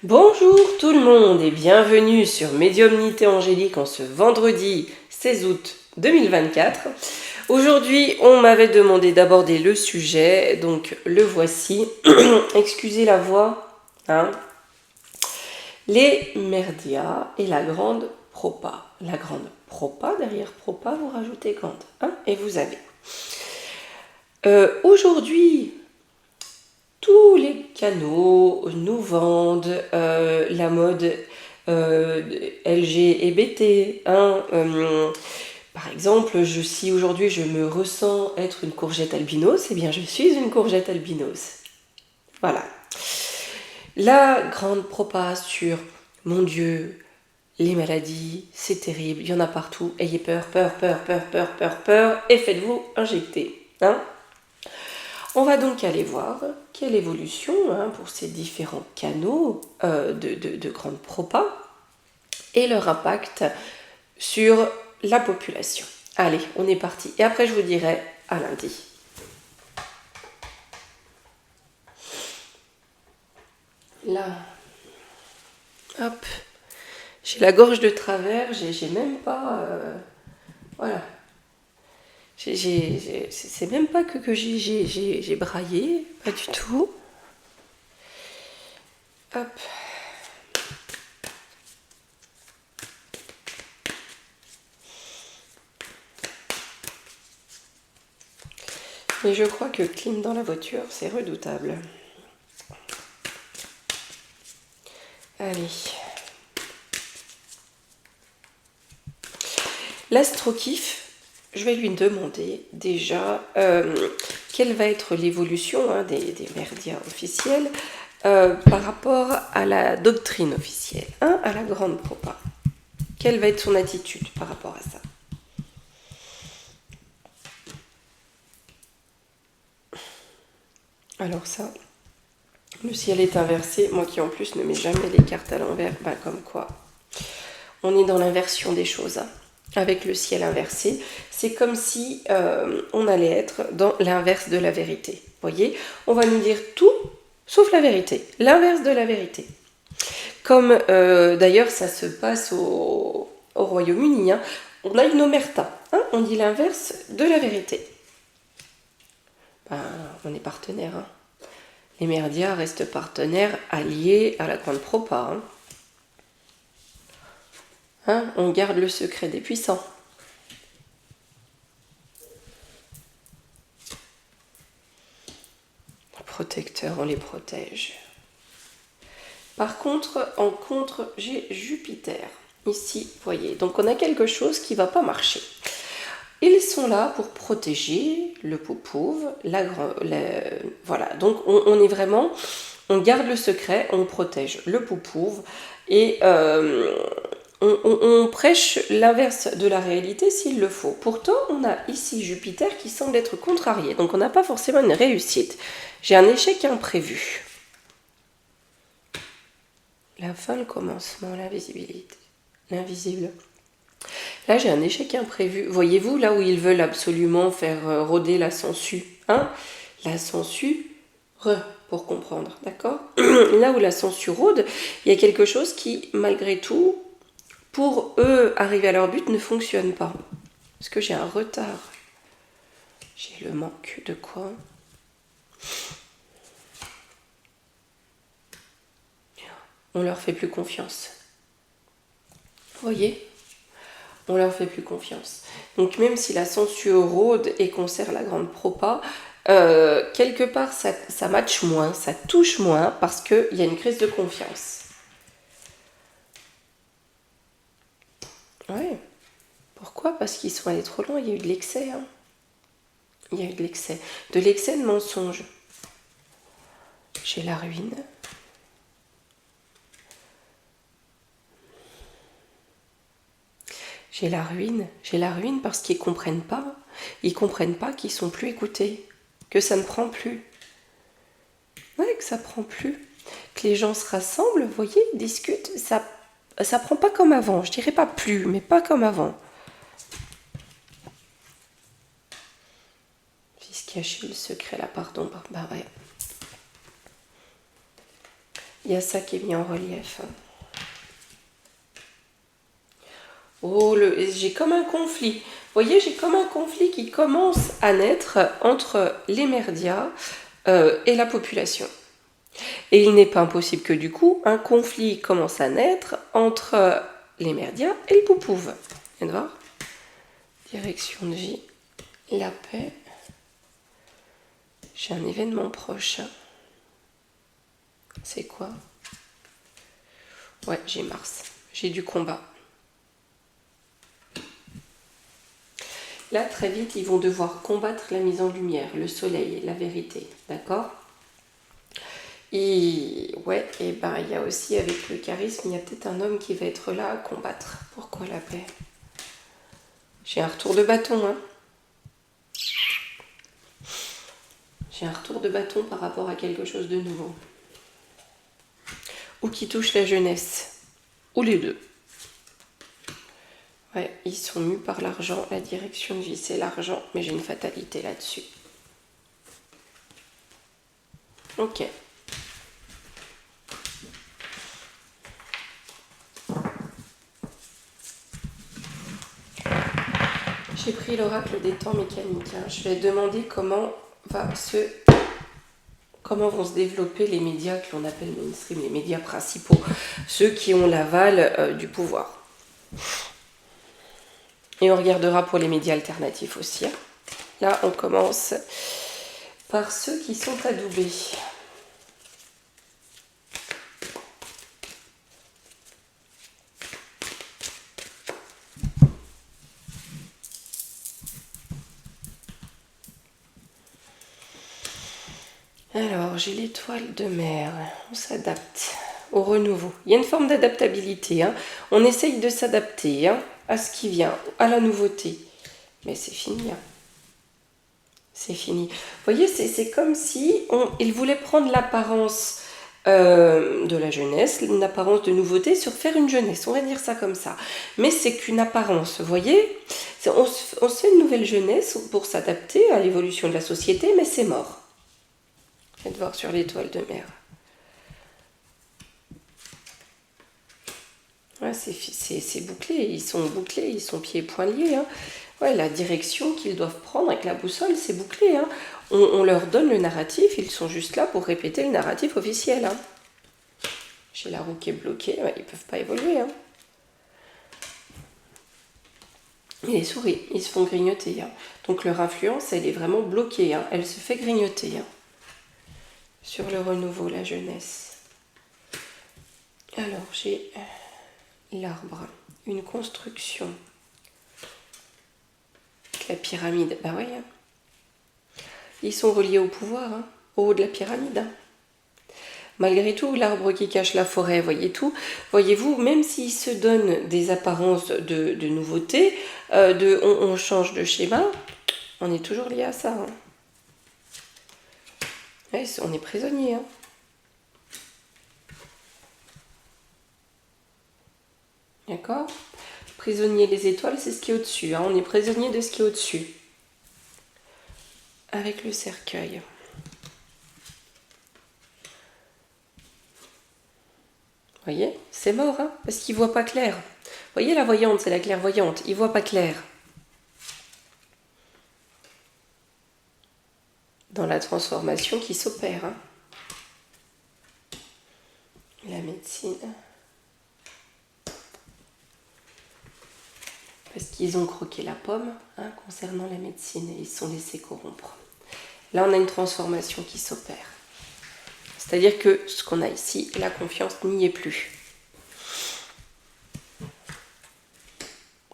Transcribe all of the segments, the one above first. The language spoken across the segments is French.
Bonjour tout le monde et bienvenue sur Médiumnité Angélique en ce vendredi 16 août 2024. Aujourd'hui, on m'avait demandé d'aborder le sujet, donc le voici. Excusez la voix, hein. Les merdias et la grande propa. La grande propa, derrière propa, vous rajoutez grande, hein, et vous avez. Aujourd'hui, tous les canaux nous vendent la mode LG et BT. Hein, par exemple, si aujourd'hui je me ressens être une courgette albinos, eh bien je suis une courgette albinos. Voilà. La grande propa sur, mon Dieu, les maladies, c'est terrible, il y en a partout, ayez peur, peur, peur, peur, peur, peur, peur, et faites-vous injecter. Hein. On va donc aller voir quelle évolution pour ces différents canaux de grande propa et leur impact sur la population. Allez, on est parti. Et après, je vous dirai à lundi. Là, hop, j'ai la gorge de travers, j'ai même pas... voilà. C'est même pas que j'ai braillé, pas du tout. Hop. Mais je crois que clim dans la voiture, c'est redoutable. Allez. L'astro-kiff, je vais lui demander déjà quelle va être l'évolution des merdias officiels par rapport à la doctrine officielle, à la grande propa. Quelle va être son attitude par rapport à ça? Alors ça, le ciel est inversé, moi qui en plus ne mets jamais les cartes à l'envers, comme quoi, on est dans l'inversion des choses. Avec le ciel inversé, c'est comme si on allait être dans l'inverse de la vérité. Vous voyez, on va nous dire tout sauf la vérité, l'inverse de la vérité. Comme d'ailleurs ça se passe au Royaume-Uni, on a une omerta, on dit l'inverse de la vérité. On est partenaires. Les merdias restent partenaires alliés à la grande propa. On garde le secret des puissants. Protecteurs, on les protège. Par contre, en contre, j'ai Jupiter. Ici, vous voyez. Donc, on a quelque chose qui ne va pas marcher. Ils sont là pour protéger le poupouve, voilà. Donc, on est vraiment... On garde le secret, on protège le poupouve et on prêche l'inverse de la réalité s'il le faut. Pourtant, on a ici Jupiter qui semble être contrarié. Donc, on n'a pas forcément une réussite. J'ai un échec imprévu. La fin, le commencement, l'invisibilité. L'invisible. Là, j'ai un échec imprévu. Voyez-vous, là où ils veulent absolument faire rôder la sangsue. La sangsue, pour comprendre, d'accord? Là où la sangsue rôde, il y a quelque chose qui, malgré tout, pour eux, arriver à leur but, ne fonctionne pas. Parce que j'ai un retard. J'ai le manque de quoi? On leur fait plus confiance. Vous voyez? On leur fait plus confiance. Donc même si la sangsue rôde et conserve la grande propa, quelque part ça matche moins, ça touche moins parce qu'il y a une crise de confiance. Ouais. Pourquoi? Parce qu'ils sont allés trop loin, il y a eu de l'excès. Il y a eu de l'excès. De l'excès de mensonge. J'ai la ruine. J'ai la ruine parce qu'ils comprennent pas. Ils comprennent pas qu'ils sont plus écoutés, que ça ne prend plus. Ouais, que ça prend plus. Que les gens se rassemblent, vous voyez, discutent, ça prend pas comme avant. Je dirais pas plus, mais pas comme avant. Fils caché, le secret, la part d'ombre. Ouais. Il y a ça qui est mis en relief. Oh, j'ai comme un conflit. Vous voyez, j'ai comme un conflit qui commence à naître entre les merdias et la population. Et il n'est pas impossible que du coup, un conflit commence à naître entre les merdias et le poupouve. Vous allez voir. Direction de vie, la paix. J'ai un événement proche. C'est quoi? Ouais, j'ai Mars. J'ai du combat. Là, très vite, ils vont devoir combattre la mise en lumière, le soleil, la vérité. D'accord? Et ouais, et ben il y a aussi avec le charisme, il y a peut-être un homme qui va être là à combattre. Pourquoi la paix? J'ai un retour de bâton, hein. J'ai un retour de bâton par rapport à quelque chose de nouveau. Ou qui touche la jeunesse. Ou les deux. Ouais, ils sont mus par l'argent. La direction de vie, c'est l'argent, mais j'ai une fatalité là-dessus. Ok. J'ai pris l'oracle des temps mécaniques. Hein. Je vais demander comment vont se développer les médias que l'on appelle mainstream, les médias principaux, ceux qui ont l'aval du pouvoir. Et on regardera pour les médias alternatifs aussi. Hein. Là, on commence par ceux qui sont adoubés. Alors, j'ai l'étoile de mer. On s'adapte au renouveau. Il y a une forme d'adaptabilité. Hein. On essaye de s'adapter à ce qui vient, à la nouveauté. Mais c'est fini. Hein. C'est fini. Vous voyez, c'est comme si il voulait prendre l'apparence de la jeunesse, une apparence de nouveauté sur faire une jeunesse. On va dire ça comme ça. Mais c'est qu'une apparence, vous voyez. On se fait une nouvelle jeunesse pour s'adapter à l'évolution de la société, mais c'est mort. Faites voir sur l'étoile de mer. Ouais, c'est bouclé, ils sont pieds et poings liés. Hein. Ouais, la direction qu'ils doivent prendre avec la boussole, c'est bouclé. Hein. On leur donne le narratif, ils sont juste là pour répéter le narratif officiel. Hein. J'ai la roue qui est bloquée, ouais, ils ne peuvent pas évoluer. Hein. Et les souris, ils se font grignoter. Hein. Donc leur influence, elle est vraiment bloquée. Hein. Elle se fait grignoter. Hein. Sur le renouveau, la jeunesse. Alors, j'ai l'arbre, une construction. La pyramide, bah oui. Hein. Ils sont reliés au pouvoir, hein, au haut de la pyramide. Hein. Malgré tout, l'arbre qui cache la forêt, voyez-vous, même s'il se donne des apparences de nouveauté, on change de schéma, on est toujours lié à ça. Hein. Ouais, on est prisonnier. Hein. D'accord? Prisonnier des étoiles, c'est ce qui est au-dessus. Hein. On est prisonnier de ce qui est au-dessus. Avec le cercueil. Vous voyez? C'est mort, hein, parce qu'il ne voit pas clair. Vous voyez, la voyante, c'est la clairvoyante. Il ne voit pas clair. Dans la transformation qui s'opère. Hein. La médecine. Parce qu'ils ont croqué la pomme concernant la médecine et ils se sont laissés corrompre. Là, on a une transformation qui s'opère. C'est-à-dire que ce qu'on a ici, la confiance n'y est plus.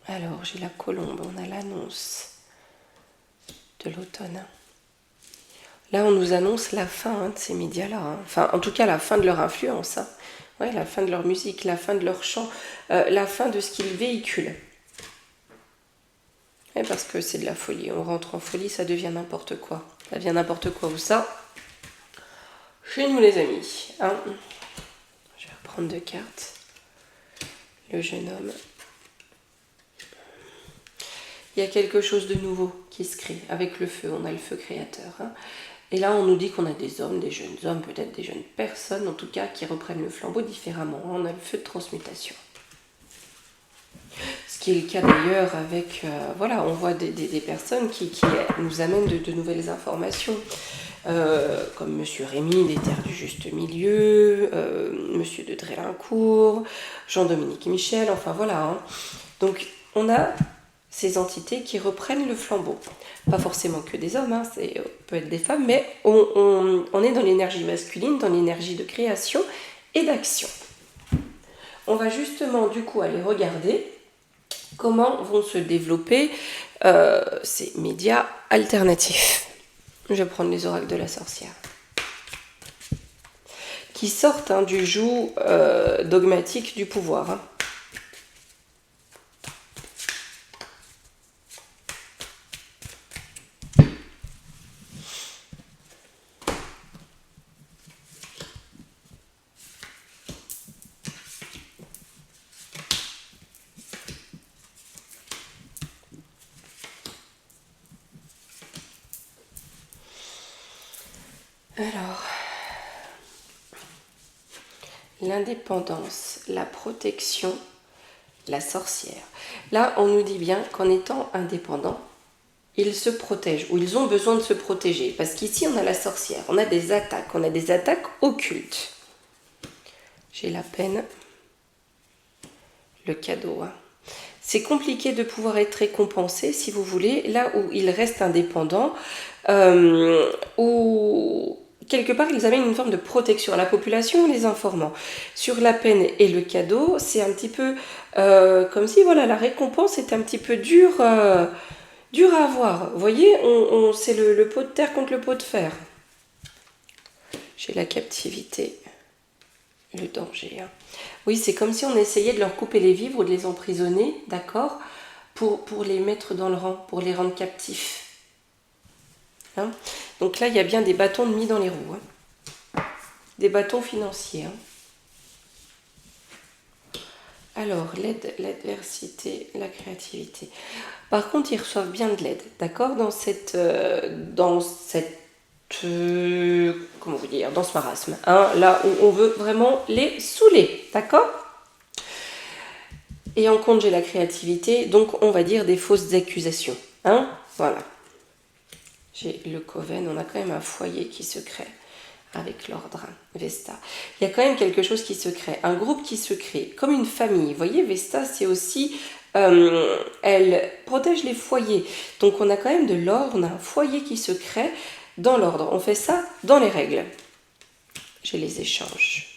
Alors, j'ai la colombe, on a l'annonce de l'automne. Là, on nous annonce la fin de ces médias-là. Hein. Enfin, en tout cas, la fin de leur influence. Hein. Ouais, la fin de leur musique, la fin de leur chant, la fin de ce qu'ils véhiculent. Ouais, parce que c'est de la folie. On rentre en folie, ça devient n'importe quoi. Ça devient n'importe quoi. Où ça? Chez nous, les amis. Hein. Je vais reprendre 2 cartes. Le jeune homme. Il y a quelque chose de nouveau qui se crée avec le feu. On a le feu créateur. Hein. Et là, on nous dit qu'on a des hommes, des jeunes hommes, peut-être des jeunes personnes, en tout cas, qui reprennent le flambeau différemment. On a le feu de transmutation. Ce qui est le cas d'ailleurs avec, voilà, on voit des personnes qui nous amènent de nouvelles informations. Comme Monsieur Rémy des Terres du Juste Milieu, Monsieur de Drélincourt, Jean-Dominique Michel, enfin voilà. Hein. Donc on a ces entités qui reprennent le flambeau. Pas forcément que des hommes, hein, peut être des femmes, mais on est dans l'énergie masculine, dans l'énergie de création et d'action. On va justement du coup aller regarder comment vont se développer ces médias alternatifs. Je vais prendre les oracles de la sorcière. Qui sortent du joug dogmatique du pouvoir. Hein. Alors, l'indépendance, la protection, la sorcière. Là, on nous dit bien qu'en étant indépendants, ils se protègent, ou ils ont besoin de se protéger. Parce qu'ici, on a la sorcière, on a des attaques occultes. J'ai la peine, le cadeau. Hein. C'est compliqué de pouvoir être récompensé, si vous voulez, là où ils restent indépendants, où quelque part ils amènent une forme de protection à la population en les informant. Sur la peine et le cadeau, c'est un petit peu comme si voilà, la récompense est un petit peu dure à avoir. Vous voyez, c'est le pot de terre contre le pot de fer. J'ai la captivité, le danger. Hein. Oui, c'est comme si on essayait de leur couper les vivres ou de les emprisonner, d'accord, pour les mettre dans le rang, pour les rendre captifs. Hein. Donc là, il y a bien des bâtons de mis dans les roues. Hein. Des bâtons financiers. Hein. Alors, l'aide, l'adversité, la créativité. Par contre, ils reçoivent bien de l'aide, d'accord, dans cette comment vous dire, dans ce marasme. Hein, là où on veut vraiment les saouler, d'accord. Et en compte, j'ai la créativité, donc on va dire des fausses accusations. Hein, voilà. J'ai le Coven, on a quand même un foyer qui se crée avec l'ordre Vesta. Il y a quand même quelque chose qui se crée, un groupe qui se crée, comme une famille. Vous voyez, Vesta, c'est aussi, elle protège les foyers. Donc on a quand même de l'ordre, on a un foyer qui se crée dans l'ordre. On fait ça dans les règles. J'ai les échanges.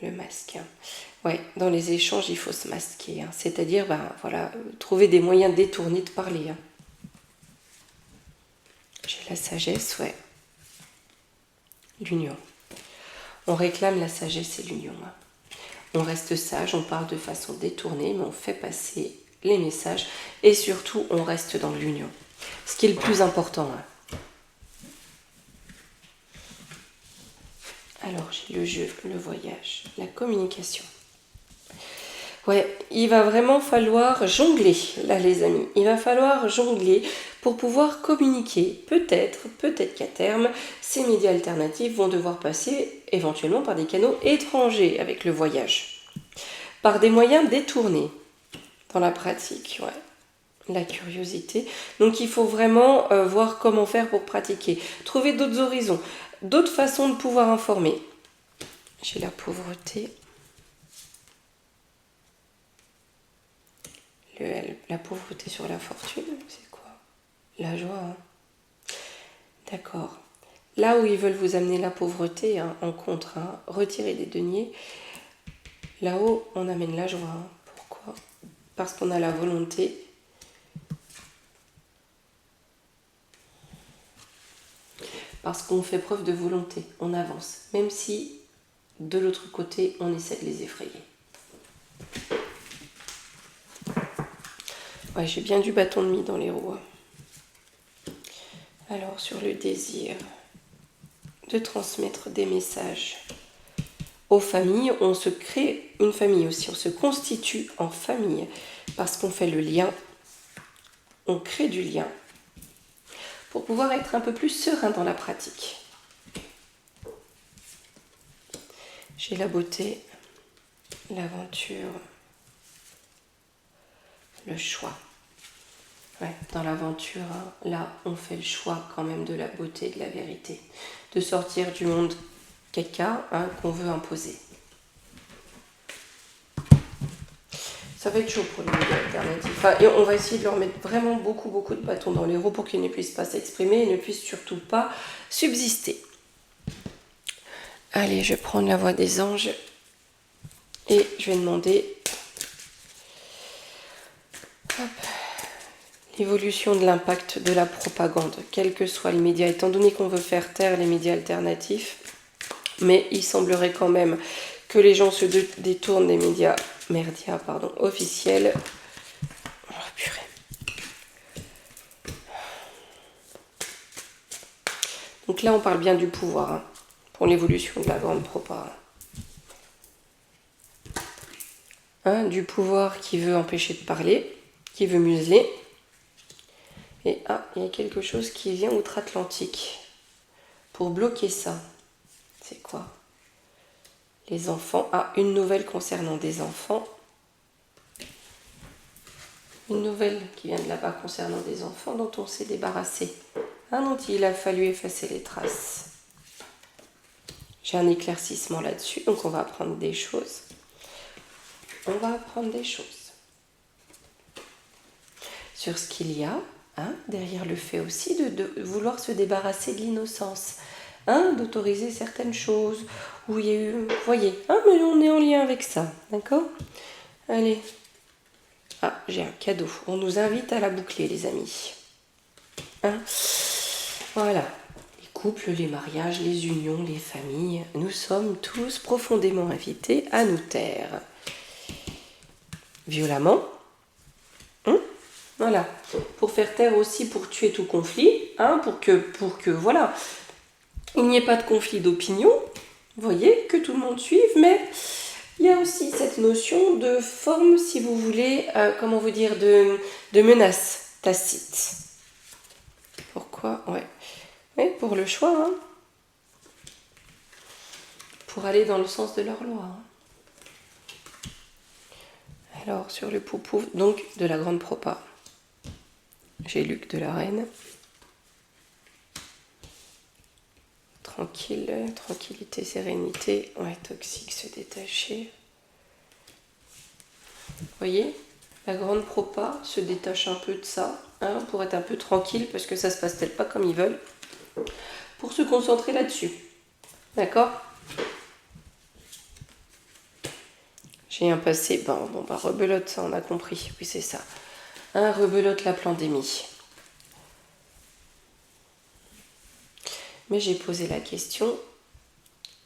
Le masque. Ouais, dans les échanges, il faut se masquer. Hein. C'est-à-dire, voilà, trouver des moyens détournés de parler. Hein. J'ai la sagesse, ouais. L'union. On réclame la sagesse et l'union. Hein. On reste sage, on parle de façon détournée, mais on fait passer les messages. Et surtout, on reste dans l'union. Ce qui est le plus important. Hein. Alors, j'ai le jeu, le voyage, la communication. Ouais, il va vraiment falloir jongler, là les amis. Il va falloir jongler pour pouvoir communiquer. Peut-être qu'à terme, ces médias alternatifs vont devoir passer éventuellement par des canaux étrangers avec le voyage. Par des moyens détournés dans la pratique, ouais. La curiosité. Donc il faut vraiment voir comment faire pour pratiquer. Trouver d'autres horizons, d'autres façons de pouvoir informer. J'ai la pauvreté. La pauvreté sur la fortune, c'est quoi? La joie. Hein. D'accord. Là où ils veulent vous amener la pauvreté, hein, en contre, hein, retirer des deniers, là-haut, on amène la joie. Hein. Pourquoi? Parce qu'on a la volonté. Parce qu'on fait preuve de volonté, on avance. Même si, de l'autre côté, on essaie de les effrayer. Ouais, j'ai bien du bâton de mie dans les roues. Alors, sur le désir de transmettre des messages aux familles, on se crée une famille aussi, on se constitue en famille parce qu'on fait le lien, on crée du lien pour pouvoir être un peu plus serein dans la pratique. J'ai la beauté, l'aventure, le choix. Ouais, dans l'aventure, hein, là, on fait le choix quand même de la beauté, de la vérité. De sortir du monde caca, hein, qu'on veut imposer. Ça va être chaud pour les médias alternatifs. Enfin, et on va essayer de leur mettre vraiment beaucoup de bâtons dans les roues pour qu'ils ne puissent pas s'exprimer et ne puissent surtout pas subsister. Allez, je vais prendre la voix des anges et je vais demander l'évolution de l'impact de la propagande, quel que soit le média, étant donné qu'on veut faire taire les médias alternatifs, mais il semblerait quand même que les gens se détournent des médias officiels. Oh, purée. Donc là, on parle bien du pouvoir, hein, pour l'évolution de la grande propagande. Hein, du pouvoir qui veut empêcher de parler, qui veut museler. Et il y a quelque chose qui vient outre-Atlantique pour bloquer ça. C'est quoi? Les enfants. Une nouvelle concernant des enfants. Une nouvelle qui vient de là-bas concernant des enfants dont on s'est débarrassé. Dont il a fallu effacer les traces. J'ai un éclaircissement là-dessus, donc on va apprendre des choses. On va apprendre des choses. Sur ce qu'il y a, derrière le fait aussi de vouloir se débarrasser de l'innocence. D'autoriser certaines choses, où il y a eu, vous voyez, mais on est en lien avec ça, d'accord? Allez, j'ai un cadeau, on nous invite à la boucler les amis. Voilà, les couples, les mariages, les unions, les familles, nous sommes tous profondément invités à nous taire. Violemment, voilà, pour faire taire aussi, pour tuer tout conflit, pour que voilà, il n'y ait pas de conflit d'opinion, vous voyez, que tout le monde suive, mais il y a aussi cette notion de forme, si vous voulez, comment vous dire, de menace tacite. Pourquoi? Ouais, pour le choix, pour aller dans le sens de leur loi. Alors, sur le poupou, donc de la grande propa, j'ai Luc de la Reine. Tranquillité, sérénité. Ouais, toxique, se détacher. Vous voyez, la grande propa se détache un peu de ça, pour être un peu tranquille, parce que ça se passe peut-être pas comme ils veulent, pour se concentrer là-dessus. D'accord? J'ai un passé, rebelote, ça on a compris, oui c'est ça. Rebelote la pandémie. Mais j'ai posé la question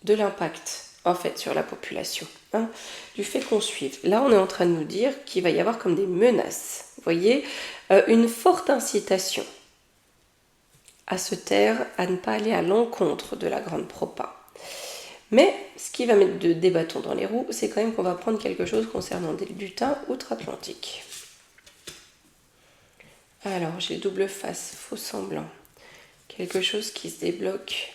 de l'impact, en fait, sur la population. Du fait qu'on suive. Là, on est en train de nous dire qu'il va y avoir comme des menaces. Vous voyez, une forte incitation à se taire, à ne pas aller à l'encontre de la grande propa. Mais ce qui va mettre des bâtons dans les roues, c'est quand même qu'on va prendre quelque chose concernant des lutins outre-Atlantique. Alors, j'ai double face, faux semblant. Quelque chose qui se débloque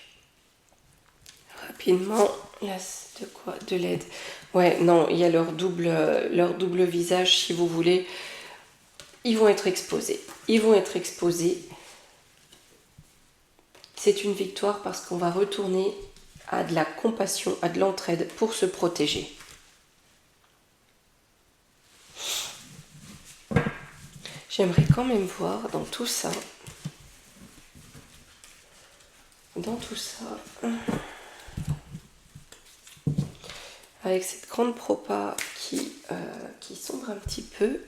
rapidement. Là, de quoi? De l'aide. Ouais, non, il y a leur double visage, si vous voulez. Ils vont être exposés. C'est une victoire parce qu'on va retourner à de la compassion, à de l'entraide pour se protéger. J'aimerais quand même voir dans tout ça, avec cette grande propa qui sombre un petit peu,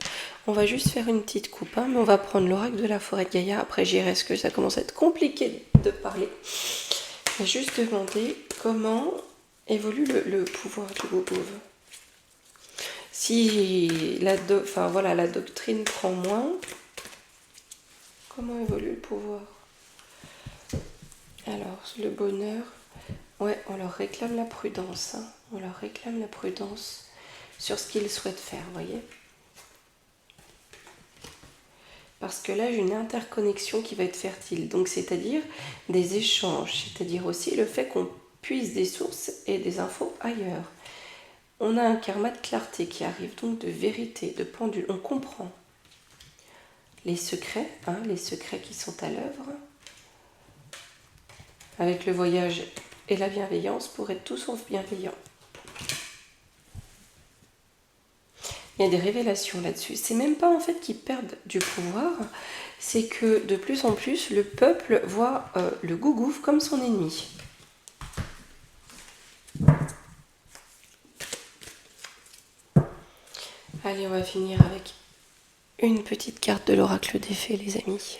on va juste faire une petite coupe, mais on va prendre l'oracle de la forêt de Gaïa. Après j'irai, parce que ça commence à être compliqué de parler. Je vais juste demander comment évolue le pouvoir du Gogouv. Si la doctrine prend moins, comment évolue le pouvoir? Alors, le bonheur, on leur réclame la prudence. On leur réclame la prudence sur ce qu'ils souhaitent faire, vous voyez. parce que là j'ai une interconnexion qui va être fertile, donc c'est-à-dire des échanges, c'est-à-dire aussi le fait qu'on puise des sources et des infos ailleurs. On a un karma de clarté qui arrive, donc de vérité, de pendule, on comprend les secrets qui sont à l'œuvre, avec le voyage et la bienveillance pour être tout sauf bienveillant. Il y a des révélations là-dessus. C'est même pas en fait qu'ils perdent du pouvoir, c'est que de plus en plus, le peuple voit le gougouf comme son ennemi. Allez, on va finir avec une petite carte de l'oracle des fées, les amis.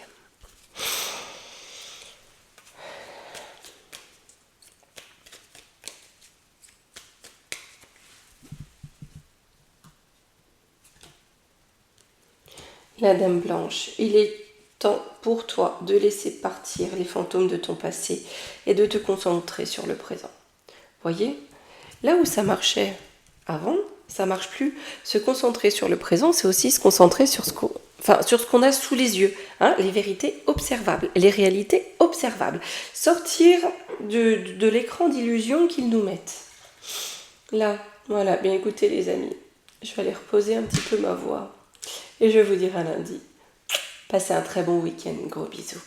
La Dame Blanche, il est temps pour toi de laisser partir les fantômes de ton passé et de te concentrer sur le présent. Voyez, là où ça marchait avant, ça marche plus. Se concentrer sur le présent, c'est aussi se concentrer sur ce qu'on a sous les yeux, les vérités observables, les réalités observables. Sortir de l'écran d'illusion qu'ils nous mettent. Là, voilà, bien écoutez les amis, je vais aller reposer un petit peu ma voix. Et je vous dirai à lundi. Passez un très bon week-end. Gros bisous.